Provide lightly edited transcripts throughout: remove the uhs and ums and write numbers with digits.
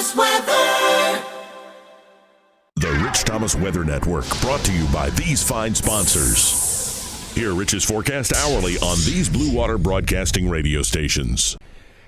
Thomas Weather. The Rich Thomas Weather Network, brought to you by these fine sponsors. Hear Rich's forecast hourly on these Blue Water Broadcasting radio stations.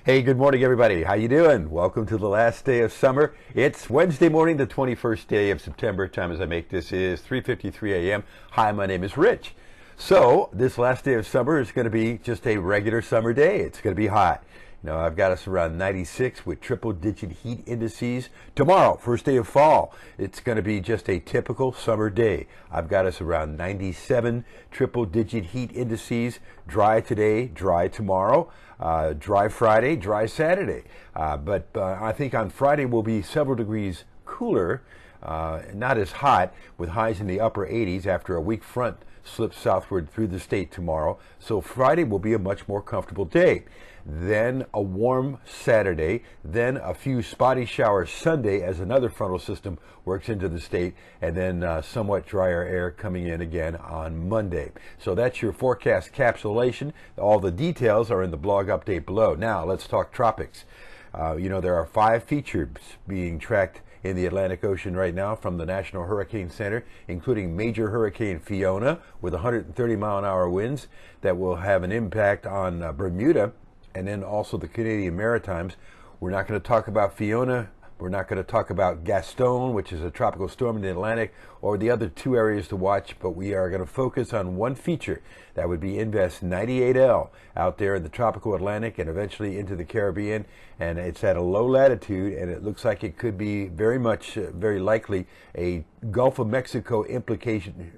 Hey, good morning, everybody. How you doing? Welcome to the last day of summer. It's Wednesday morning, the 21st day of September. Time as I make this is 3:53 a.m. Hi, my name is Rich. So this last day of summer is going to be just a regular summer day. It's going to be hot. You know, I've got us around 96 with triple-digit heat indices. Tomorrow, first day of fall, it's going to be just a typical summer day. I've got us around 97 triple-digit heat indices. Dry today, dry tomorrow, dry Friday, dry Saturday. But I think on Friday will be several degrees cooler, not as hot, with highs in the upper 80s after a weak front slips southward through the state tomorrow. So Friday will be a much more comfortable day. Then a warm Saturday, then a few spotty showers Sunday as another frontal system works into the state, and then somewhat drier air coming in again on Monday. So that's your forecast capsulation. All the details are in the blog update below. Now let's talk tropics. There are 5 features being tracked in the Atlantic Ocean right now from the National Hurricane Center, including Major Hurricane Fiona with 130-mile-an-hour winds that will have an impact on Bermuda and then also the Canadian Maritimes. We're not going to talk about Fiona. We're not going to talk about Gaston, which is a tropical storm in the Atlantic, or the other 2 areas to watch, but we are going to focus on one feature. That would be Invest 98L out there in the tropical Atlantic and eventually into the Caribbean. And it's at a low latitude, and it looks like it could be very likely a Gulf of Mexico implications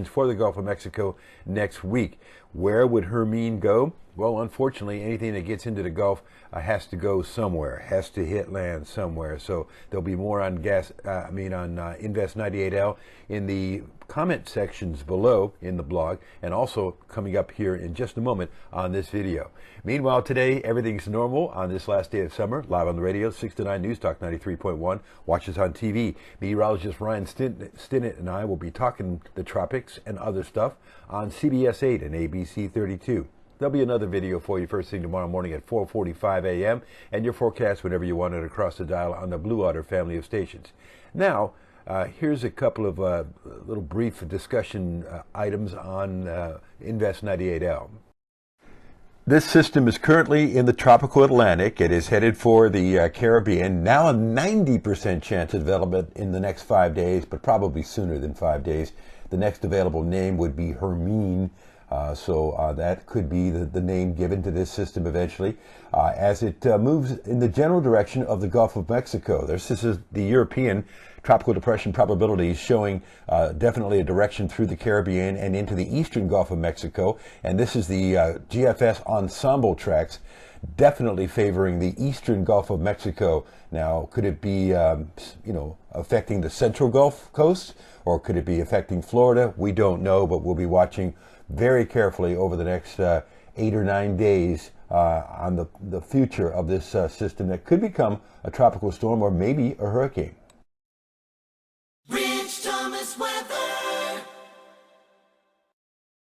for the Gulf of Mexico next week. Where would Hermine go? Well, unfortunately, anything that gets into the Gulf has to go somewhere, has to hit land somewhere. So there'll be more on Invest 98L in the comment sections below in the blog, and also coming up here in just a moment on this video. Meanwhile, today, everything's normal on this last day of summer, live on the radio, 6 to 9 News Talk 93.1. Watch us on TV. Meteorologist Ryan Stinnett and I will be talking the tropics and other stuff on CBS 8 and ABC 32. There'll be another video for you first thing tomorrow morning at 4:45 a.m. and your forecast whenever you want it across the dial on the Blue Water family of stations. Now, here's a couple of little brief discussion items on Invest 98L. This system is currently in the tropical Atlantic. It is headed for the Caribbean. Now a 90% chance of development in the next 5 days, but probably sooner than 5 days. The next available name would be Hermine. So that could be the name given to this system eventually as it moves in the general direction of the Gulf of Mexico. This is the European tropical depression probabilities showing definitely a direction through the Caribbean and into the eastern Gulf of Mexico. And this is the GFS ensemble tracks definitely favoring the eastern Gulf of Mexico. Now, could it be, affecting the central Gulf Coast, or could it be affecting Florida? We don't know, but we'll be watching very carefully over the next 8 or 9 days on the future of this system that could become a tropical storm or maybe a hurricane.